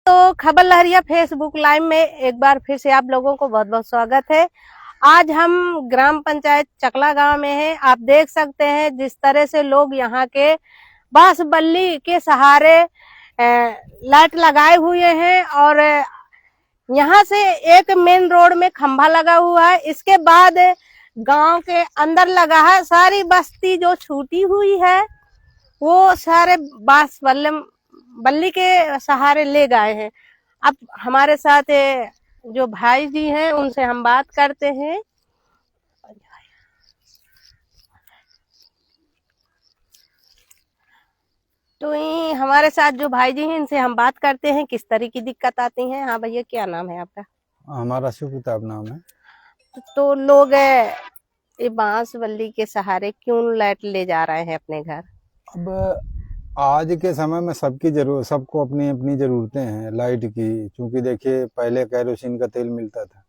तो खबर लहरिया Facebook live में एक बार फिर से आप लोगों को बहुत बहुत स्वागत है। आज हम ग्राम पंचायत चकला गांव में हैं। आप देख सकते हैं जिस तरह से लोग यहाँ के बांस बल्ली के सहारे लाइट लगाए हुए हैं और यहाँ से एक मेन रोड में खंभा लगा हुआ है। इसके बाद गांव के अंदर लगा है। सारी बस्ती जो छूटी हुई है वो सारे बांस बल्ली के सहारे ले गए हैं। अब हमारे साथ जो भाई जी हैं उनसे हम बात करते हैं। तो ये हमारे साथ जो भाई जी हैं इनसे हम बात करते हैं किस तरह की दिक्कत आती है। हाँ भैया, क्या नाम है आपका? हमारा शिवप्रताप नाम है। तो लोग ये बांस बल्ली के सहारे क्यों लाइट ले जा रहे हैं अपने घर? अब आज के समय में सबकी जरूरत, सबको अपनी अपनी ज़रूरतें हैं लाइट की। क्योंकि देखिए पहले कैरोसिन का तेल मिलता था,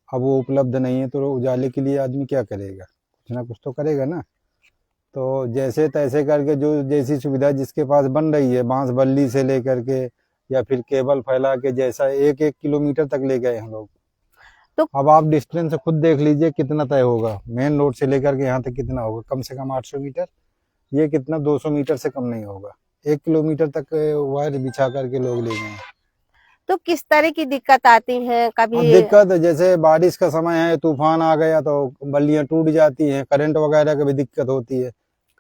अब वो उपलब्ध नहीं है, तो उजाले के लिए आदमी क्या करेगा? कुछ ना कुछ तो करेगा ना। तो जैसे तैसे करके जो जैसी सुविधा जिसके पास बन रही है, बांस बल्ली से लेकर के या फिर केबल फैला के, जैसा 1-1 किलोमीटर तक ले गए हम लोग। तो अब आप डिस्टेंस खुद देख लीजिए कितना तय होगा। मेन रोड से लेकर के यहाँ तक कितना होगा? कम से कम 800 मीटर। ये कितना 200 मीटर से कम नहीं होगा। 1 किलोमीटर तक वायर बिछा करके लोग ले गए। तो किस तरह की दिक्कत आती है? अब कभी दिक्कत जैसे बारिश का समय है, तूफान आ गया तो बल्लियां टूट जाती हैं, करंट वगैरह की भी दिक्कत होती है।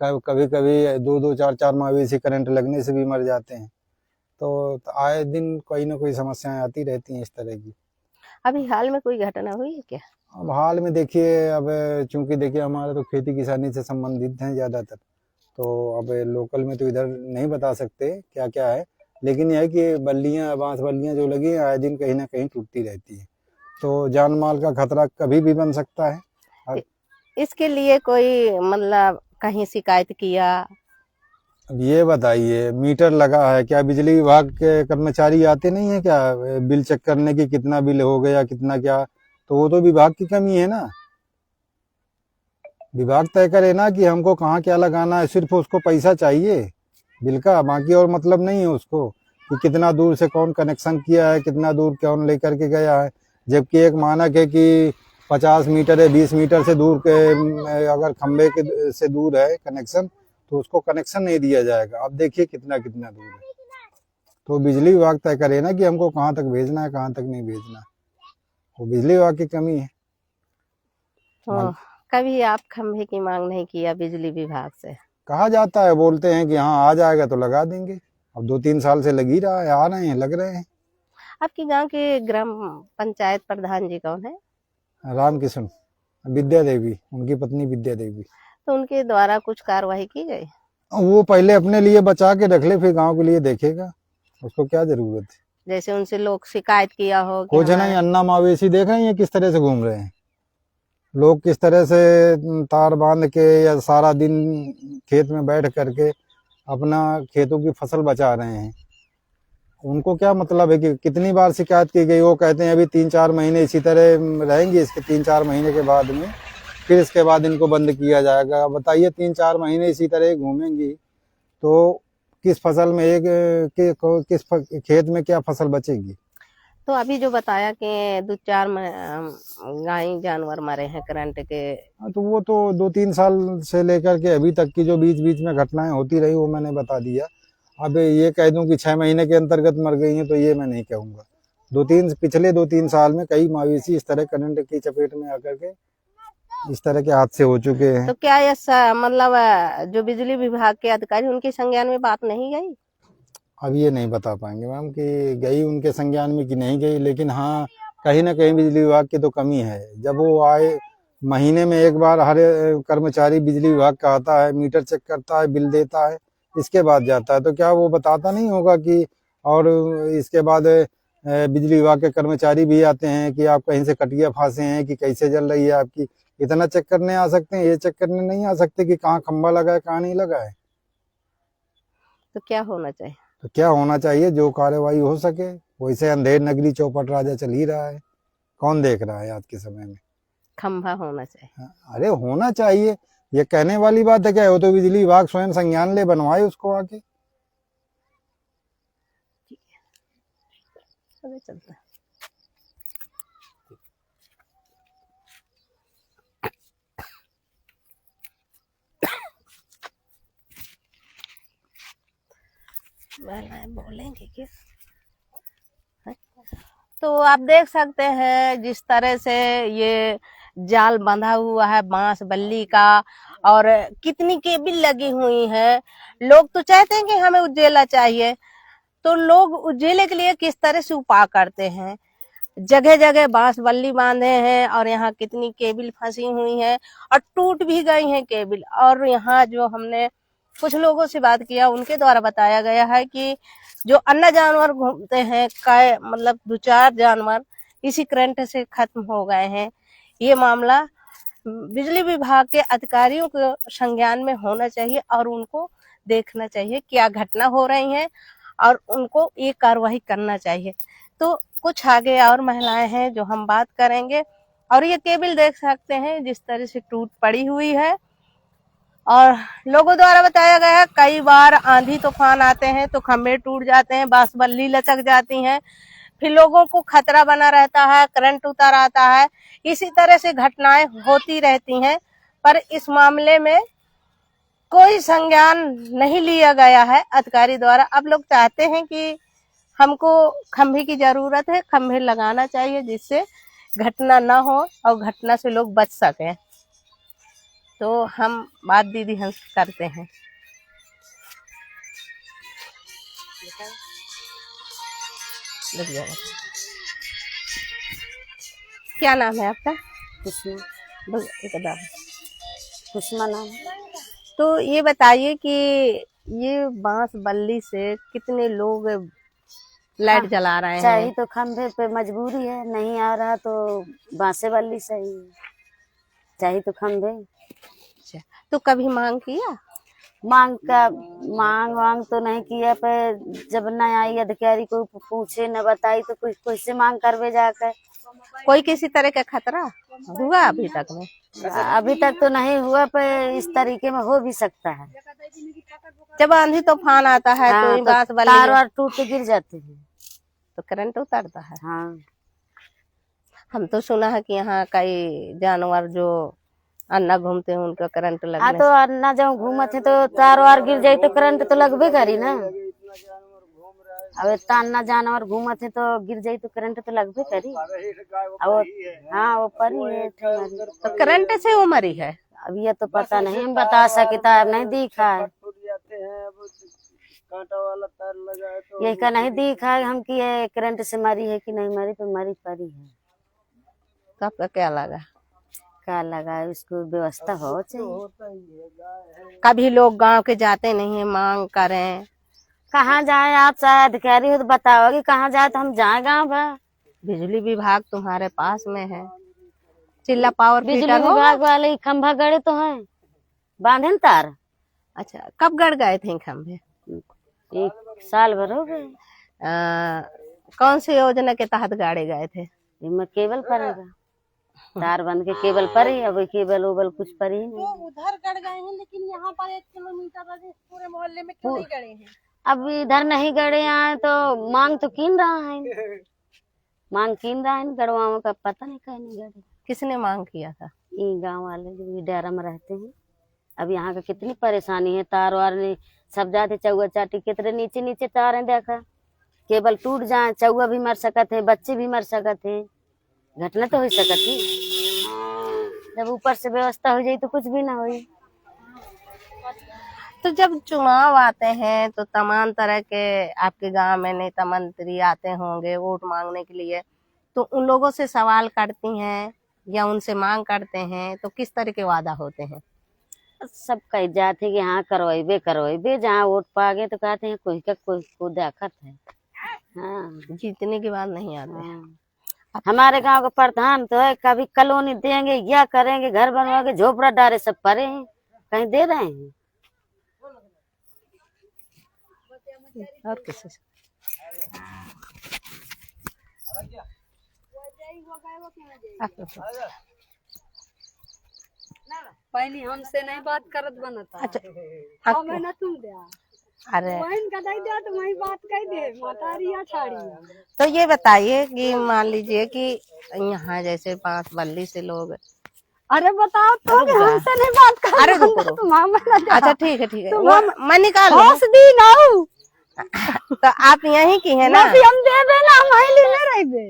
कभी कभी 2-2 4-4 मवेशी करंट लगने से भी मर जाते हैं। तो आए दिन कोई ना कोई समस्याएं आती रहती हैं इस तरह की। अभी हाल में कोई घटना हुई है क्या? अब हाल में देखिए, अब चूंकि देखिए हमारा तो खेती किसानी से संबंधित हैं ज़्यादातर, तो अब लोकल में तो इधर नहीं बता सकते क्या क्या है। लेकिन यह है कि बल्लियां, बांस बल्लियां जो लगी हैं आए दिन कहीं ना कहीं टूटती रहती है, तो जान माल का खतरा कभी भी बन सकता है। इसके लिए कोई मतलब कहीं शिकायत किया? अब ये बताइए, मीटर लगा है, क्या बिजली विभाग के कर्मचारी आते नहीं है क्या बिल चेक करने की, कितना बिल हो गया कितना क्या? तो वो तो विभाग की कमी है ना। विभाग तय करे ना कि हमको कहाँ क्या लगाना है, सिर्फ उसको पैसा चाहिए बिल का, बाकी और मतलब नहीं है उसको कि कितना दूर से कौन कनेक्शन किया है, कितना दूर कौन लेकर के गया है। जबकि एक मानक है कि 50 मीटर है, 20 मीटर से दूर के अगर खंबे के से दूर है कनेक्शन, तो उसको कनेक्शन नहीं दिया जाएगा। अब देखिए कितना कितना दूर है। तो बिजली विभाग तय करे ना कि हमको कहाँ तक भेजना है, कहाँ तक नहीं भेजना है। वो बिजली विभाग की कमी है। तो कभी आप खंभे की मांग नहीं किया बिजली विभाग से? कहा जाता है, बोलते हैं कि हाँ आ जाएगा तो लगा देंगे। अब 2-3 साल से लग ही रहा है, आ रहे हैं, लग रहे हैं। आपके गांव के ग्राम पंचायत प्रधान जी कौन है? रामकिशन, विद्या देवी, उनकी पत्नी विद्या देवी। तो उनके द्वारा कुछ कार्रवाई की गई? वो पहले अपने लिए बचा के रख ले, फिर गांव के लिए देखेगा। उसको क्या जरूरत है? जैसे उनसे लोग शिकायत किया हो कि कुछ नहीं, अन्ना मवेशी देख रहे हैं किस तरह से घूम रहे हैं लोग, किस तरह से तार बांध के या सारा दिन खेत में बैठ करके अपना खेतों की फसल बचा रहे हैं। उनको क्या मतलब है कि कितनी बार शिकायत की गई? वो कहते हैं अभी 3-4 महीने इसी तरह रहेंगे, इसके 3-4 महीने के बाद में फिर इसके बाद इनको बंद किया जाएगा। बताइए 3-4 महीने इसी तरह घूमेंगी तो किस फसल में किस खेत में क्या फसल बचेगी? तो अभी जो बताया कि 2-4 गाय जानवर मरे हैं करंट के। तो वो तो 2-3 साल से लेकर के अभी तक की जो बीच बीच में घटनाएं होती रही वो मैंने बता दिया। अब ये कह दूं कि 6 महीने के अंतर्गत मर गई हैं तो ये मैं नहीं कहूँगा। पिछले 2-3 साल में कई मवेशी इस तरह करंट की चपेट में आकर के इस तरह के हादसे हो चुके हैं। तो क्या ये मतलब जो बिजली विभाग के अधिकारी उनके संज्ञान में बात नहीं गई? अब ये नहीं बता पाएंगे मैम कि गई उनके संज्ञान में कि नहीं गई, लेकिन हाँ कहीं ना कहीं बिजली विभाग की तो कमी है। जब वो आए, महीने में एक बार हर कर्मचारी बिजली विभाग का आता है, मीटर चेक करता है, बिल देता है, इसके बाद जाता है, तो क्या वो बताता नहीं होगा कि? और इसके बाद बिजली विभाग के कर्मचारी भी आते हैं कि आप कहीं से कटिया फांसे हैं कि कैसे जल रही है आपकी, इतना चेक करने आ सकते हैं। ये चेक करने नहीं आ सकते कि कहाँ खंबा लगा है कहाँ नहीं लगा है। तो क्या होना चाहिए? तो क्या होना चाहिए? जो कार्रवाई हो सके। वैसे अंधेर नगरी चौपट राजा चल ही रहा है, कौन देख रहा है आज के समय में? खंभा होना चाहिए। अरे होना चाहिए, ये कहने वाली बात है क्या? हो तो बिजली विभाग स्वयं संज्ञान ले, बनवाए उसको आके। आगे चलते हैं। महिलाएं बोलेंगे क्या? तो आप देख सकते हैं जिस तरह से ये जाल बंधा हुआ है बांस बल्ली का, और कितनी केबिल लगी हुई है। लोग तो चाहते हैं कि हमें उज्ज्वला चाहिए, तो लोग उज्ज्वले के लिए किस तरह से उपाय करते हैं। जगह जगह बांस बल्ली बांधे हैं और यहाँ कितनी केबिल फंसी हुई है और टूट भी गई है केबिल। और यहाँ जो हमने कुछ लोगों से बात किया उनके द्वारा बताया गया है कि जो अन्य जानवर घूमते हैं काय मतलब 2-4 जानवर इसी करंट से खत्म हो गए हैं। ये मामला बिजली विभाग के अधिकारियों के संज्ञान में होना चाहिए और उनको देखना चाहिए क्या घटना हो रही है और उनको ये कार्रवाई करना चाहिए। तो कुछ आगे और महिलाएं हैं जो हम बात करेंगे। और ये केबिल देख सकते हैं जिस तरह से टूट पड़ी हुई है और लोगों द्वारा बताया गया है कई बार आंधी तूफान आते हैं तो खंभे टूट जाते हैं, बांस बल्ली लचक जाती हैं, फिर लोगों को खतरा बना रहता है, करंट उतर आता है। इसी तरह से घटनाएं होती रहती हैं, पर इस मामले में कोई संज्ञान नहीं लिया गया है अधिकारी द्वारा। अब लोग चाहते हैं कि हमको खंभे की जरूरत है, खंभे लगाना चाहिए जिससे घटना ना हो और घटना से लोग बच सकें। तो हम बात दीदी हम करते हैं। क्या नाम है आपका? कुसुमा नाम। तो ये बताइए कि ये बांस बल्ली से कितने लोग लाइट जला रहे हैं? चाहिए तो खंभे पे मजबूरी है, नहीं आ रहा तो बांसे बल्ली सही है, चाहिए तो खंभे। अच्छा, तो कभी मांग किया? मांग वांग तो नहीं किया, पर जब न आई अधिकारी को पूछे न बताई तो कुछ कैसे मांग करवे जाकर। कोई किसी तरह का खतरा हुआ अभी तक में? अभी तक तो नहीं हुआ, पर इस तरीके में हो भी सकता है। जब आंधी तूफान आता है तो तो बांस बल्ली तार वार टूट के गिर जाते हैं तो करंट उतरता है। हाँ, हम तो सुना है कि यहाँ कई जानवर जो अन्ना घूमते हैं उनका करंट लगने हाँ तो अन्ना जब घूमत है तो तार वार गिर जाये तो करंट तो लगबे करी ना। अब इतना अन्ना जानवर घूमत है तो गिर जाये तो करंट तो लगबे करी। हाँ वो परी है तो करंट से वो मरी है। अब ये तो पता नहीं हम बता सकता है, नहीं दिखा है यही का नहीं दिखा है हम कि ये करंट से मरी है कि नहीं मरी, तो मरी परी है। तो आपका क्या लगा? क्या लगा उसको व्यवस्था हो चाहिए। कभी लोग गांव के जाते नहीं है मांग करें, कहाँ जाए? आप चाहे अधिकारी हो तो बताओ कि कहाँ जाए तो हम जाए गाँव भर। बिजली विभाग तुम्हारे पास में है, चिल्ला पावर बिजली विभाग वाले खंभा गड़े तो हैं, बांधे न तार। अच्छा, कब गड़ गए थे खंभे? 1 साल भर हो गए। कौन सी योजना के तहत गाड़े गए थे? इनमें केबल पड़ेगा, तार बंद के केबल पर ही, अब केबल उबल कुछ पर ही नहीं। तो उधर गड़ गए हैं लेकिन यहाँ पर 1 किलोमीटर पूरे मोहल्ले में क्यों नहीं गड़े हैं? अब इधर नहीं गड़े आए तो मांग तो कीन रहा है, मांग कीन रहा है, गड़वाओं का पता नहीं कहीं नहीं गड़े। किसने मांग किया था? ये गांव वाले जो डेरा में रहते हैं। अब यहाँ का कितनी परेशानी है, तार वार ने सब जाते चौआ चाटी कितने नीचे नीचे तार है, देखा केबल टूट जाए चौआ भी मर सकते हैं, बच्चे भी मर सकते हैं, घटना तो हो सकती है। जब ऊपर से व्यवस्था हो जाए तो कुछ भी ना हो। तो जब चुनाव आते हैं तो तमाम तरह के आपके गांव में नेता मंत्री आते होंगे वोट मांगने के लिए, तो उन लोगों से सवाल करती हैं या उनसे मांग करते हैं तो किस तरह के वादा होते हैं? सब कह जाते कि हाँ करवाइबे, जहाँ वोट पा गए तो कहते हैं कोई का कोई देखत है। हाँ, जीतने के बाद नहीं आते। हाँ। हमारे गांव का प्रधान तो है, कभी कॉलोनी देंगे या करेंगे, घर बनवा के झोपड़ा डारे सब पड़े हैं, कहीं दे रहे हैं। और किसी से पहले हमसे नहीं बात करत बनता। अच्छा, मैंने तुम दिया अरे वहीं का दे दिया तो वहीं बात कह दे मातारिया छाड़िया। तो ये बताइए कि मान लीजिए कि यहाँ जैसे बांस बल्ली से लोग, अरे बताओ तो रुक कि जा। हमसे नहीं बात कर। अरे रुको रुको। तुम मामा जा। अच्छा ठीक है तुम वो मैं निकाल लूँ। हौस दी ना तो आप यहीं की है ना? बस हम देवे ना हम ही ले रहे दे।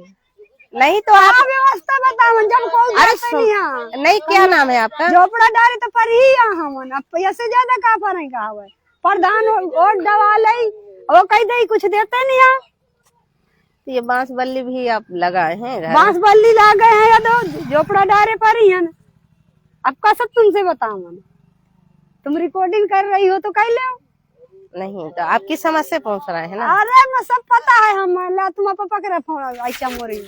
नहीं तो आप व्यवस्था बताओ जब कोई अरे जाते नहीं यहाँ। नहीं, क्या नाम है आपका? झोपड़ा डाले तो पर ही हम अब पैसे ज्यादा कहा पर नहीं कहा हुआ प्रधान वोट दवा ले वो कह दे कुछ देते नहीं यहाँ। तो ये बांस बल्ली भी आप लगाए हैं घर में? बांस बल्ली ला गए हैं या तो झोपड़ा डारे पर ही है ना। अब कैसे तुमसे बताऊं मैं? तुम रिकॉर्डिंग कर रही हो तो कह ले। नहीं तो आप किस समझ से पूछ रहे हैं ना? अरे मैं सब पता है हम तुम पापा के फोन ऐसा मोरी।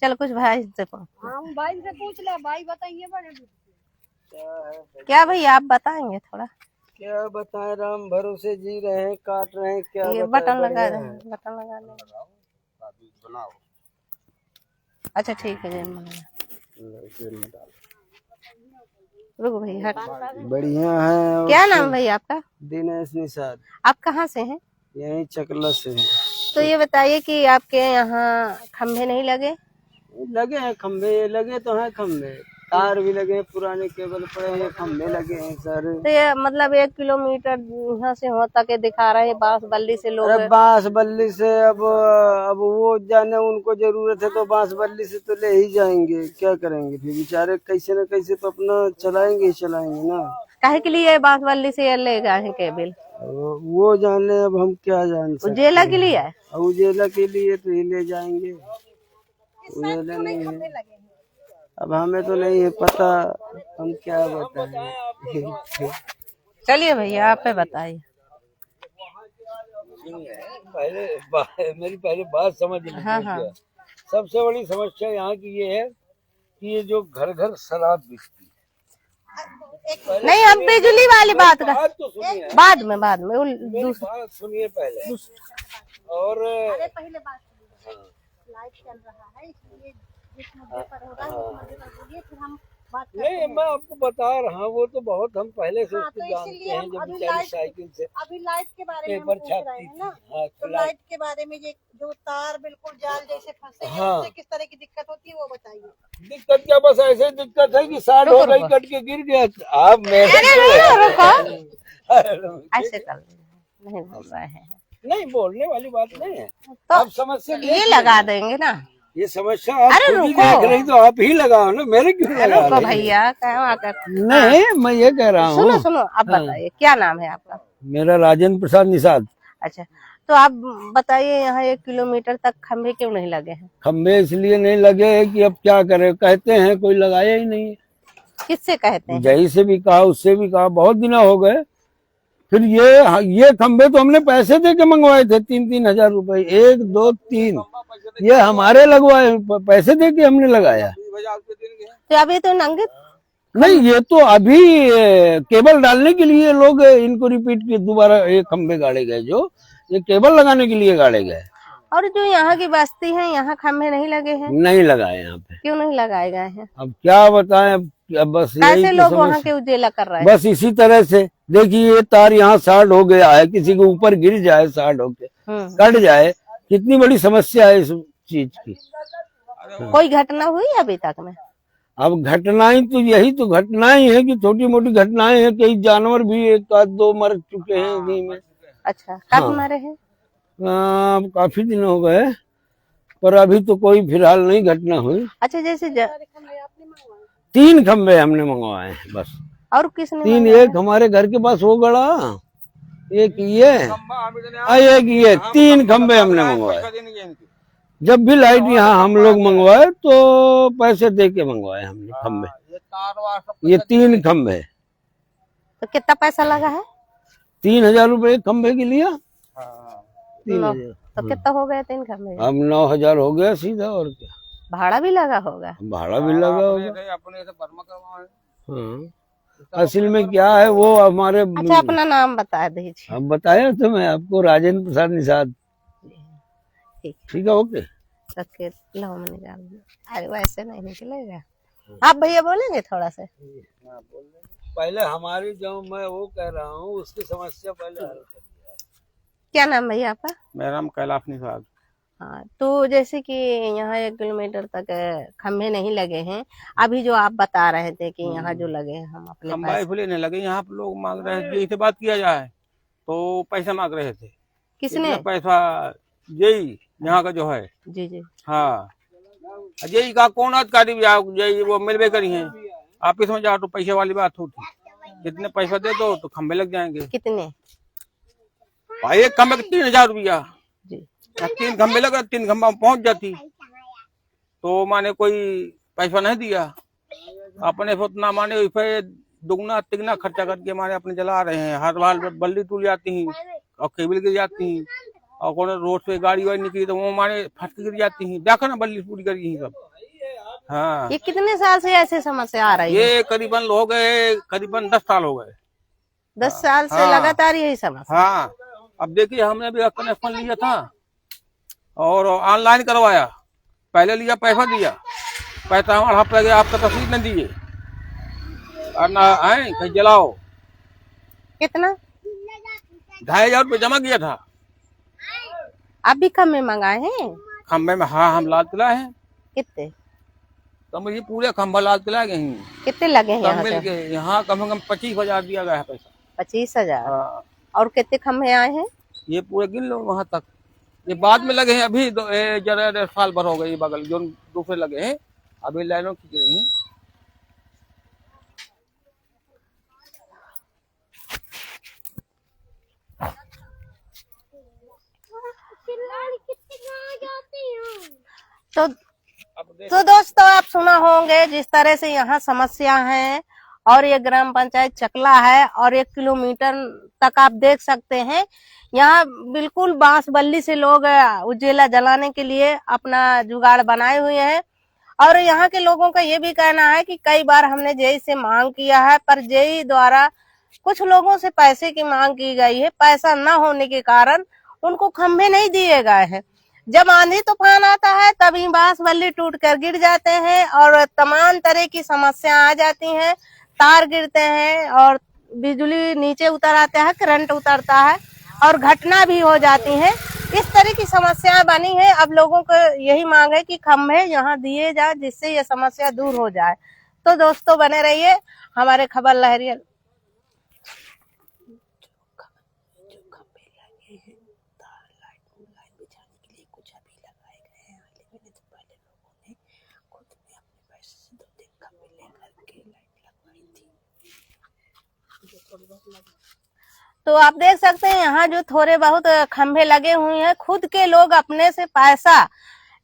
चलो कुछ भाई से पूछ। हम भाई से पूछ ले भाई बताइए बड़े। क्या भैया आप बताएंगे थोड़ा? क्या बताएं, राम भरोसे जी रहे हैं, काट रहे हैं, क्या ये बताएं, बटन लगा बढ़िया रहे है। हैं, बटन लगा रहे हैं। अच्छा ठीक है रुको भैया हट। बढ़िया है। क्या नाम भैया आपका? दिनेश निषाद, आप कहाँ से हैं? यही चकला से है। तो ये बताइए कि आपके यहाँ खंभे नहीं लगे? लगे हैं खम्भे, लगे तो हैं खम्भे, तार भी लगे हैं, पुराने केबल पड़े हैं, खम्भे लगे हैं सर। तो ये मतलब 1 किलोमीटर यहाँ से वहाँ तक ये दिखा रहे हैं बांस बल्ली से लोग। अरे बांस बल्ली से अब वो जाने उनको जरूरत है तो बांस बल्ली से तो ले ही जाएंगे, क्या करेंगे फिर बेचारे, कैसे न कैसे तो अपना चलाएंगे ही चलाएंगे ना। काहे के लिए बांस बल्ली से ये ले गए हैं केबल? वो जाने, अब हम क्या जान सकते। उजेला के लिए है? उजेला के लिए तो ही ले जाएंगे, उजेला नहीं है। अब हमें तो नहीं है पता, हम क्या बताएं। चलिए भैया आप बताइए। मेरी पहले बात समझ लीजिए। हाँ हाँ। सबसे बड़ी समस्या यहाँ की ये है कि ये जो घर घर शराब बिकती है। नहीं हम बिजली वाली बात कर, बात तो सुनिए, बाद में मेरी दूसरी बात सुनिए पहले। और पहले बात लाइट चल रहा है इसलिए जिस मुद्दे पर होगा उस मुद्दे पर बोलिए फिर हम बात नहीं, मैं आपको बता रहा हूँ, वो तो बहुत हम पहले से उसको तो जानते इसीलिए हैं, हम जब अभी बेचारी लाइट- साइकिल से अभी लाइट के बारे में हम पेपर पूछ रहे छापती हैं थी। ना। हाँ, तो लाइट के बारे में ये जो तार बिल्कुल जाल जैसे फंसे हैं हाँ। उससे किस तरह की दिक्कत होती है वो बताइए। दिक्कत क्या, बस ऐसे दिक्कत है कि साठ हो गई, कट के गिर गया। आप मेरे ऐसे कर नहीं बोल रहे हैं नहीं, बोलने वाली बात नहीं है। तो आप समस्या ये लगा देंगे ना। ये समस्या आप अरे खुद ही रुको। देख रही तो आप ही लगाओ ना, मेरे क्यों लगा रुको रही? भैया कहाँ आकर। नहीं, मैं ये कह रहा सुनो हूँ, सुनो आप बताइए क्या नाम है आपका? मेरा राजेंद्र प्रसाद निषाद। अच्छा तो आप बताइए यहाँ 1 किलोमीटर तक खंभे क्यों नहीं लगे हैं? खम्भे इसलिए नहीं लगे हैं कि अब क्या करें, कहते हैं कोई लगाया ही नहीं है। किससे कहते हैं? जही से भी कहा, उससे भी कहा, बहुत दिन हो गए। फिर ये खम्भे तो हमने पैसे दे के मंगवाए थे, 3-3 हजार रुपए, 1 2 3 ये हमारे लगवाए, पैसे दे के हमने लगाया। तो अभी तो नंगे नहीं, ये तो अभी केबल डालने के लिए लोग इनको रिपीट के दोबारा ये खम्भे गाड़े गए, जो ये केबल लगाने के लिए गाड़े गए। और जो यहाँ की बस्ती है यहाँ खंभे नहीं लगे हैं? नहीं लगाए यहाँ पे। क्यों नहीं लगाए गए हैं? अब क्या बताएं, अब बस यही कैसे तो लोग समस्या- वहाँ के उजेला कर रहे हैं? बस इसी तरह से देखिए, ये तार यहाँ शॉर्ट हो गया है, किसी के ऊपर गिर जाए, शॉर्ट होके कट जाए, कितनी बड़ी समस्या है इस चीज की। कोई घटना हुई अभी तक में? अब घटनाएं तो यही तो घटनाएं हैं कि छोटी मोटी घटनाएं हैं, कई जानवर भी 1-2 मर चुके हैं इन्हीं में। अच्छा कब हाँ। मरे हैं? काफी दिन हो गए, पर अभी तो कोई फिलहाल नहीं घटना हुई। अच्छा जैसे 3 खम्भे हमने मंगवाए हैं बस। और किसने 3, मंगाया? एक हमारे घर के पास वो गड़ा, एक ये एक ये, 3 खम्भे हमने मंगवाए। जब भी लाइट यहाँ हम लोग मंगवाए तो पैसे दे के मंगवाए हमने खम्भे। ये 3 खम्भे, तो कितना पैसा लगा है? 3,000 रुपए खम्भे के लिया। 3,000 तो कितना हो गया 3 खंभे? अब 9,000 हो गया सीधा, और क्या भाड़ा भी लगा होगा? भाड़ा भी लगा होगा। हाँ, असल में क्या है वो हमारे, अच्छा अपना नाम बता दीजिए। अब बताया तो मैं आपको, राजेंद्र प्रसाद निषाद। ठीक है, ओके। रखे लो मैं निकाल दूं। अरे वैसे नहीं निकलेगा। आप भैया बोलेंगे थोड़ा सा? पहले हमारी जो मैं वो कह रहा हूँ उसकी समस्या पहले हल कर। क्या नाम भैया आपका? मेरा नाम कैलाश निषाद। हाँ, तो जैसे कि यहाँ 1 किलोमीटर तक खम्भे नहीं लगे हैं, अभी जो आप बता रहे थे कि यहाँ जो लगे हैं हम अपने खम्बा पैसे इसलिए नहीं लगे, यहाँ पर लोग मांग रहे थे, यही से बात किया जाए तो पैसा मांग रहे थे। किसने? इतना पैसा यही यहाँ का जो है। जी जी। हाँ, यही का कौन अधिकारी भी यही वो मिलवे करी है, ऑफिस में जाओ तो पैसे वाली बात होती, कितने पैसा दे दो तो खम्भे लग जाएंगे। कितने? भाई एक खम्भे के 3000 रुपया, जी। 3 खम्भे लगा, 3 खम्भा पहुंच जाती तो माने कोई पैसा नहीं दिया, अपने से उतना माने उसे दुगना तिगना खर्चा करके माने अपने चला रहे हैं। हर बार बल्ली टूट जाती हैं और केबल गिर जाती हैं, और कौन रोड पे गाड़ी वाड़ी निकली तो वो माने फट के गिर जाती हैं। देखो ना बल्ली पूरी करी है सब। हाँ, ये कितने साल से ऐसी समस्या आ रही है? ये करीबन हो गए, करीबन 10 साल हो गए। 10 साल से हाँ। लगातार यही समस्या। हाँ, अब देखिए हमने भी कनेक्शन लिया था और ऑनलाइन करवाया, पहले लिया पैसा दिया, पैसा हमारा हफ्ता गया, आप तो रसीद नहीं दिए और ना आए कहीं जलाओ। कितना? 2500 रुपये जमा किया था। आप भी खम्भे मंगाए हैं? खम्भे में हाँ हम लाल किला है, कितने? तो मुझे पूरे खम्भा लाल किला गए हैं। कितने लगे हैं सब यहाँ मिल से? के यहाँ कम से कम 25,000 दिया गया है पैसा। 25,000। हाँ, और कितने खम्भे आए हैं? ये पूरे गिन लो वहां तक, ये बाद में लगे हैं अभी जरा साल भर हो गए, ये बगल जो दूसरे लगे हैं अभी लाइनों खींच रही हैं। तो दोस्तों आप सुना होंगे जिस तरह से यहाँ समस्या है, और ये ग्राम पंचायत चकला है, और 1 किलोमीटर तक आप देख सकते हैं यहाँ बिल्कुल बांस बल्ली से लोग उजेला जलाने के लिए अपना जुगाड़ बनाए हुए हैं। और यहाँ के लोगों का ये भी कहना है कि कई बार हमने जेई से मांग किया है, पर जेई द्वारा कुछ लोगों से पैसे की मांग की गई है, पैसा न होने के कारण उनको खंभे नहीं दिए गए हैं। जब आंधी तूफान आता है तभी बांस बल्ली टूट कर गिर जाते हैं और तमाम तरह की समस्या आ जाती हैं, तार गिरते हैं और बिजली नीचे उतर आता है, करंट उतरता है और घटना भी हो जाती है। इस तरह की समस्या बनी है। अब लोगों को यही मांग है कि खंभे यहाँ दिए जाए जिससे ये समस्या दूर हो जाए। तो दोस्तों बने रहिए हमारे खबर लहरिया। तो आप देख सकते हैं यहाँ जो थोड़े बहुत खंभे लगे हुए हैं, खुद के लोग अपने से पैसा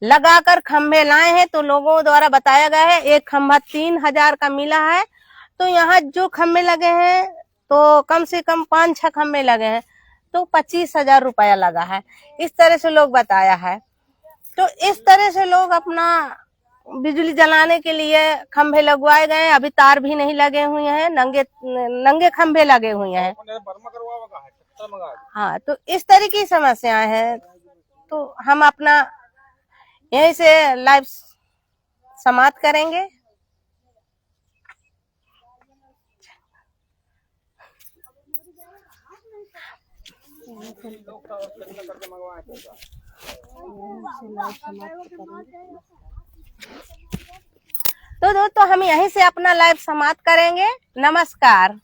लगाकर खंभे लाए हैं। तो लोगों द्वारा बताया गया है एक खंभा 3000 का मिला है। तो यहाँ जो खंभे लगे हैं तो कम से कम 5-6 खंभे लगे हैं तो 25,000 रुपया लगा है, इस तरह से लोग बताया है। तो इस तरह से लोग अपना बिजली जलाने के लिए खंभे लगवाए गए हैं। अभी तार भी नहीं लगे हुए हैं, नंगे खंभे लगे हुए हैं। हाँ, तो इस तरह की समस्याएं हैं। तो हम अपना यहीं से लाइव समाप्त करेंगे। तो दोस्तों हम यहीं से अपना लाइव समाप्त करेंगे। नमस्कार।